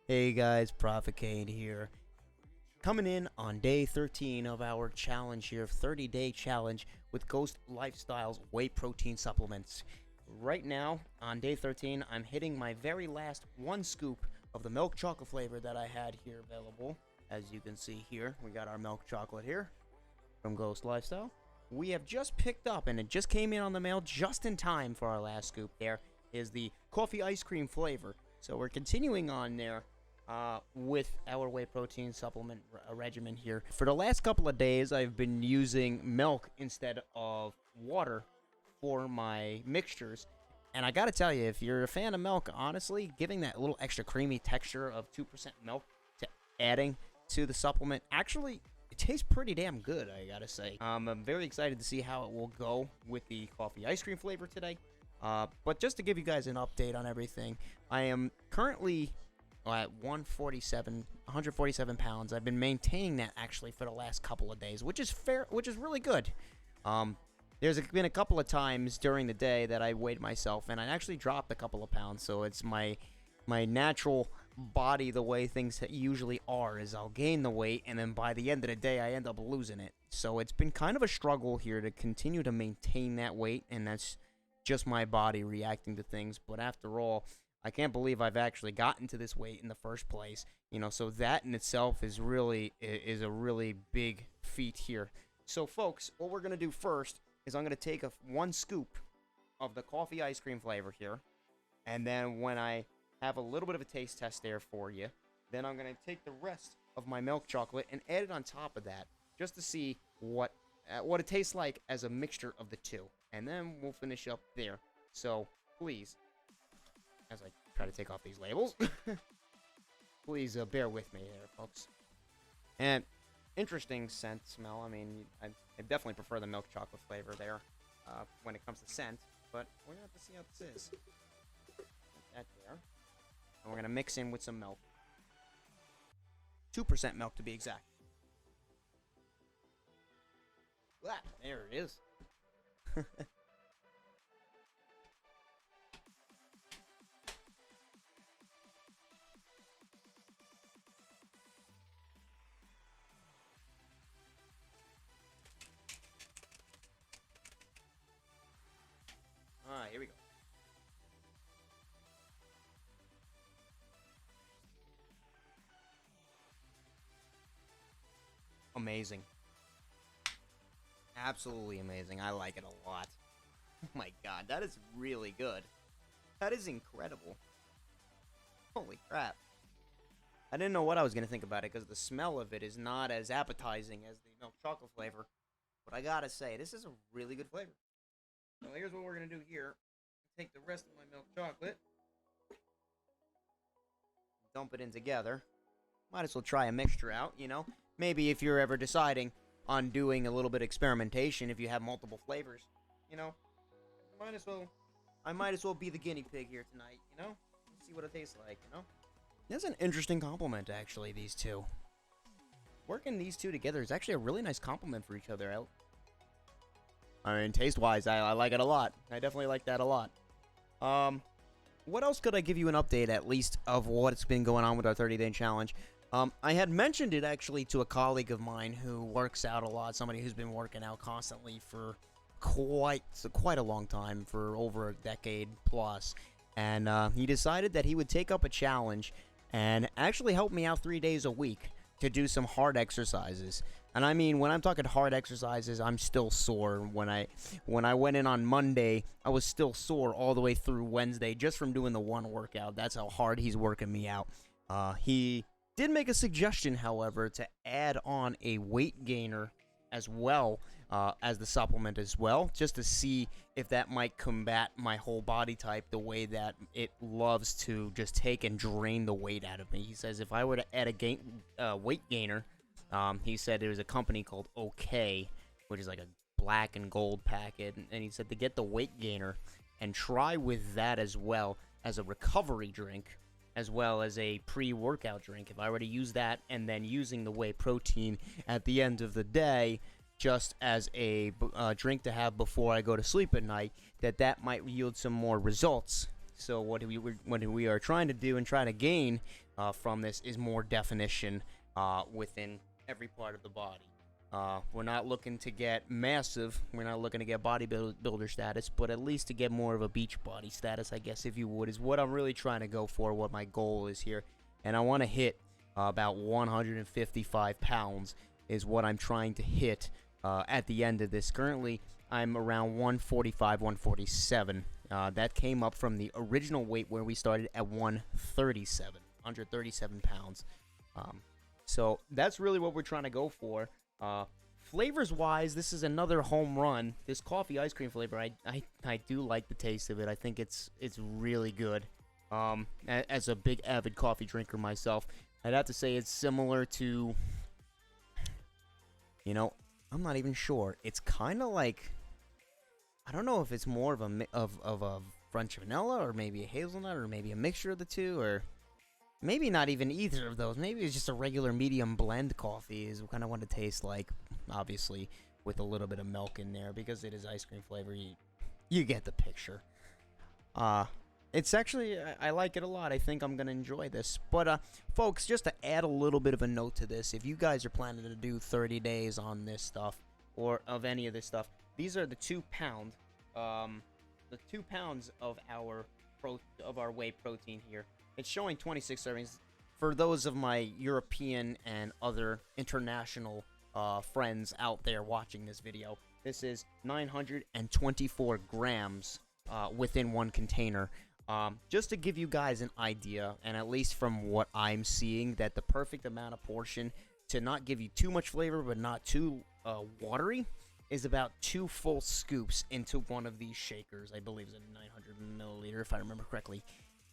Hey guys, Prophet Kane here. Coming in on day 13 of our challenge here, 30-day challenge with Ghost Lifestyle's whey protein supplements. Right now, on day 13, I'm hitting my very last one scoop of the milk chocolate flavor that I had here available. As you can see here, we got our milk chocolate here from Ghost Lifestyle. We have just picked up, and it just came in on the mail just in time for our last scoop there, is the coffee ice cream flavor. So we're continuing on there with our whey protein supplement regimen here. For the last couple of days, I've been using milk instead of water for my mixtures. And I gotta tell you, if you're a fan of milk, honestly, giving that little extra creamy texture of 2% milk to adding to the supplement, actually, it tastes pretty damn good, I gotta say. I'm very excited to see how it will go with the coffee ice cream flavor today. But just to give you guys an update on everything, I am currently at 147 pounds. I've been maintaining that actually for the last couple of days, which is fair, which is really good. There's been a couple of times during the day that I weighed myself, and I actually dropped a couple of pounds. So it's my natural body, the way things usually are, is I'll gain the weight, and then by the end of the day, I end up losing it. So it's been kind of a struggle here to continue to maintain that weight, and that's just my body reacting to things. But after all, I can't believe I've actually gotten to this weight in the first place. So that in itself is a really big feat here. So folks, what we're gonna do first is I'm gonna take one scoop of the coffee ice cream flavor here, and then when I have a little bit of a taste test there for you, then I'm gonna take the rest of my milk chocolate and add it on top of that, just to see what it tastes like as a mixture of the two, and then we'll finish up there. So please, as I try to take off these labels, please bear with me here, folks. And interesting scent smell. I mean, I definitely prefer the milk chocolate flavor there when it comes to scent, but we're gonna have to see how this is. Put that there, and we're gonna mix in with some milk, 2% milk to be exact. There it is. Alright, here we go. Amazing. Absolutely amazing. I like it a lot. Oh my god, that is really good. That is incredible. Holy crap. I didn't know what I was going to think about it because the smell of it is not as appetizing as the milk chocolate flavor. But I gotta say, this is a really good flavor. So here's what we're going to do here. Take the rest of my milk chocolate, dump it in together. Might as well try a mixture out, Maybe if you're ever deciding on doing a little bit of experimentation, if you have multiple flavors, I might as well be the guinea pig here tonight, See what it tastes like, That's an interesting compliment, actually, these two. Working these two together is actually a really nice compliment for each other. I mean, taste-wise, I like it a lot. I definitely like that a lot. What else could I give you an update, at least, of what's been going on with our 30-day challenge? I had mentioned it, actually, to a colleague of mine who works out a lot, somebody who's been working out constantly for quite a long time, for over a decade plus. And he decided that he would take up a challenge and actually help me out 3 days a week to do some hard exercises. And I mean, when I'm talking hard exercises, I'm still sore. When I went in on Monday, I was still sore all the way through Wednesday just from doing the one workout. That's how hard he's working me out. He did make a suggestion, however, to add on a weight gainer as well as the supplement as well, just to see if that might combat my whole body type the way that it loves to just take and drain the weight out of me. He says if I were to add a weight gainer, he said there was a company called OK, which is like a black and gold packet, and he said to get the weight gainer and try with that as well as a recovery drink, as well as a pre-workout drink. If I were to use that and then using the whey protein at the end of the day, just as a drink to have before I go to sleep at night, that might yield some more results. So what we are trying to do and try to gain from this is more definition within every part of the body. We're not looking to get massive. We're not looking to get bodybuilder status, but at least to get more of a beach body status, I guess, if you would, is what I'm really trying to go for, what my goal is here. And I want to hit about 155 pounds is what I'm trying to hit at the end of this. Currently, I'm around 145, 147. That came up from the original weight where we started at 137 pounds. So that's really what we're trying to go for. Flavors wise, this is another home run. This coffee ice cream flavor, I do like the taste of it. I think it's really good. As a big avid coffee drinker myself, I'd have to say it's similar to, I'm not even sure. It's kind of like, I don't know if it's more of a French vanilla or maybe a hazelnut or maybe a mixture of the two, or maybe not even either of those. Maybe it's just a regular medium blend coffee is kind of what it tastes like. Obviously, with a little bit of milk in there because it is ice cream flavor. You get the picture. It's actually, I like it a lot. I think I'm going to enjoy this. But, folks, just to add a little bit of a note to this, if you guys are planning to do 30 days on this stuff or of any of this stuff, these are the 2 pound, the 2 pounds of our whey protein here. It's showing 26 servings. For those of my European and other international friends out there watching this video, this is 924 grams within one container. Just to give you guys an idea, and at least from what I'm seeing, that the perfect amount of portion to not give you too much flavor but not too watery is about 2 full scoops into one of these shakers. I believe it's a 900 milliliter, if I remember correctly.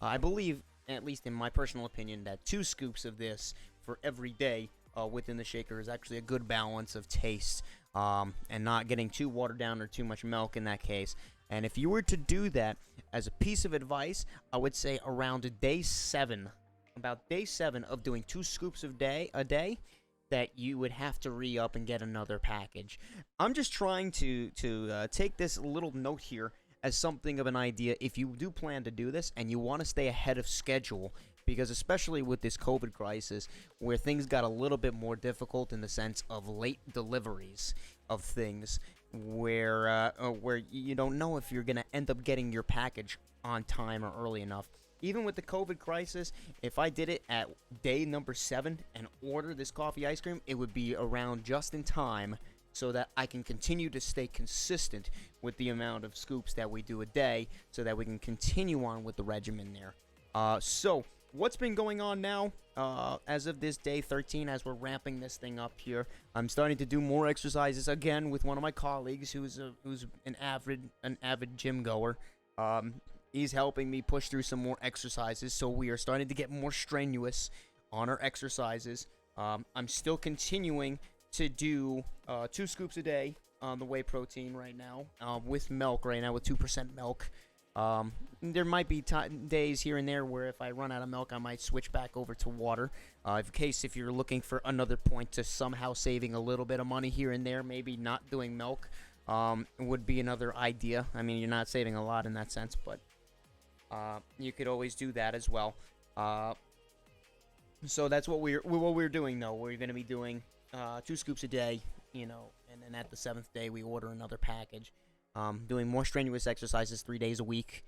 I believe, at least in my personal opinion, that 2 scoops of this for every day within the shaker is actually a good balance of taste, and not getting too watered down or too much milk in that case. And if you were to do that, as a piece of advice, I would say around day 7, about day 7 of doing 2 scoops a day, that you would have to re-up and get another package. I'm just trying to take this little note here as something of an idea if you do plan to do this and you want to stay ahead of schedule, because especially with this COVID crisis where things got a little bit more difficult in the sense of late deliveries of things, where you don't know if you're going to end up getting your package on time or early enough. Even with the COVID crisis, if I did it at day number 7 and order this coffee ice cream, it would be around just in time so that I can continue to stay consistent with the amount of scoops that we do a day so that we can continue on with the regimen there. So what's been going on now as of this day 13, as we're ramping this thing up here? I'm starting to do more exercises again with one of my colleagues who's an avid gym goer. He's helping me push through some more exercises, so we are starting to get more strenuous on our exercises. I'm still continuing to do 2 scoops a day on the whey protein right now, with milk right now, with 2% milk. There might be days here and there where if I run out of milk, I might switch back over to water. If you're looking for another point to somehow saving a little bit of money here and there, maybe not doing milk would be another idea. I mean, you're not saving a lot in that sense, but you could always do that as well. So that's what we're doing, though. We're going to be doing 2 scoops a day, and then at the 7th day we order another package. Doing more strenuous exercises 3 days a week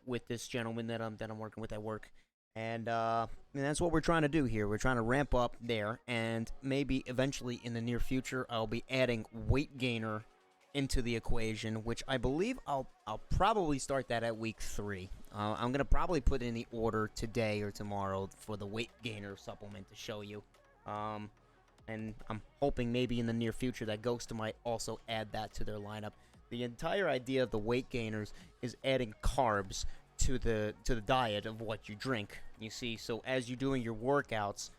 with this gentleman that I'm working with at work, and that's what we're trying to do here. We're trying to ramp up there, and maybe eventually in the near future I'll be adding weight gainer into the equation, which I believe I'll probably start that at week 3. I'm gonna probably put in the order today or tomorrow for the weight gainer supplement to show you, and I'm hoping maybe in the near future that Ghost might also add that to their lineup. The entire idea of the weight gainers is adding carbs to the diet of what you drink. You see, so as you're doing your workouts,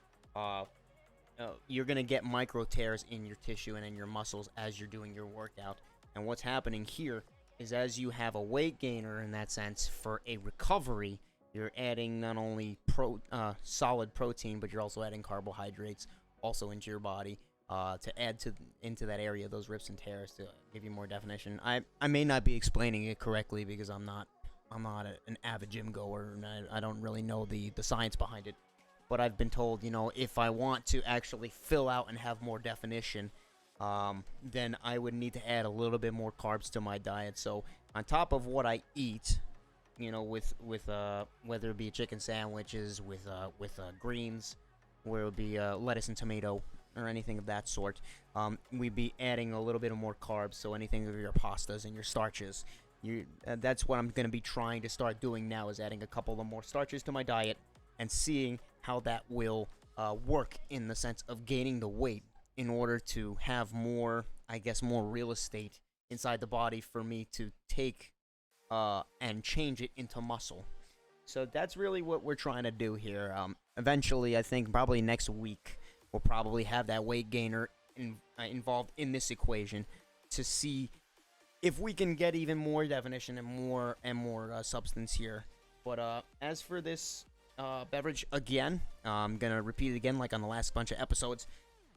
you're gonna get micro tears in your tissue and in your muscles as you're doing your workout. And what's happening here is, as you have a weight gainer in that sense for a recovery, you're adding not only solid protein, but you're also adding carbohydrates also into your body. To add into that area, those rips and tears, to give you more definition. I may not be explaining it correctly because I'm not an avid gym goer, and I don't really know the science behind it. but I've been told, you know, if I want to actually fill out and have more definition, then I would need to add a little bit more carbs to my diet. So on top of what I eat, you know, with whether it be chicken sandwiches, with greens, where it would be lettuce and tomato or anything of that sort, we'd be adding a little bit of more carbs. So anything of your pastas and your starches, that's what I'm going to be trying to start doing now, is adding a couple of more starches to my diet and seeing how that will work in the sense of gaining the weight in order to have more, I guess, more real estate inside the body for me to take and change it into muscle. So that's really what we're trying to do here. Eventually, I think probably next week, we'll probably have that weight gainer involved in this equation to see if we can get even more definition and more substance here. But as for this beverage, again, I'm gonna repeat it again, like on the last bunch of episodes.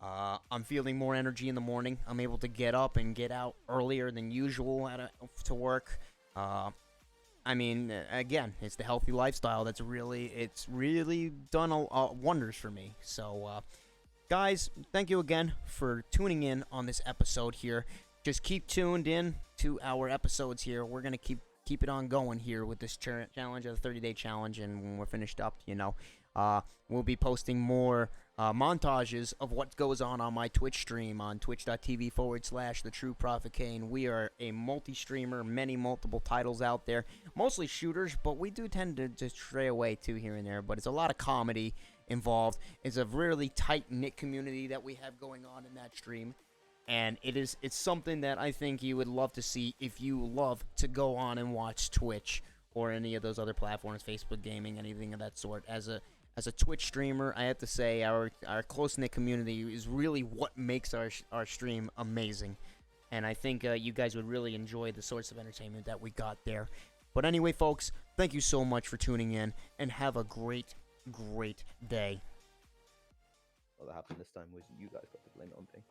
I'm feeling more energy in the morning. I'm able to get up and get out earlier than usual to work. I mean, again, it's the healthy lifestyle it's really done wonders for me. So, guys, thank you again for tuning in on this episode here. Just keep tuned in to our episodes here. We're gonna keep it on going here with this challenge, the 30-day challenge, and when we're finished up, you know, we'll be posting more montages of what goes on my Twitch stream on twitch.tv/The True Prophet Kane. We are a multi-streamer, multiple titles out there, mostly shooters, but we do tend to just stray away too here and there. But it's a lot of comedy involved. It's a really tight-knit community that we have going on in that stream. And it's something that I think you would love to see if you love to go on and watch Twitch or any of those other platforms, Facebook gaming, anything of that sort. As a Twitch streamer, I have to say our close-knit community is really what makes our stream amazing. And I think you guys would really enjoy the sorts of entertainment that we got there. But anyway, folks, thank you so much for tuning in, and have a great, great day. What happened this time was you guys got to blame it on thing.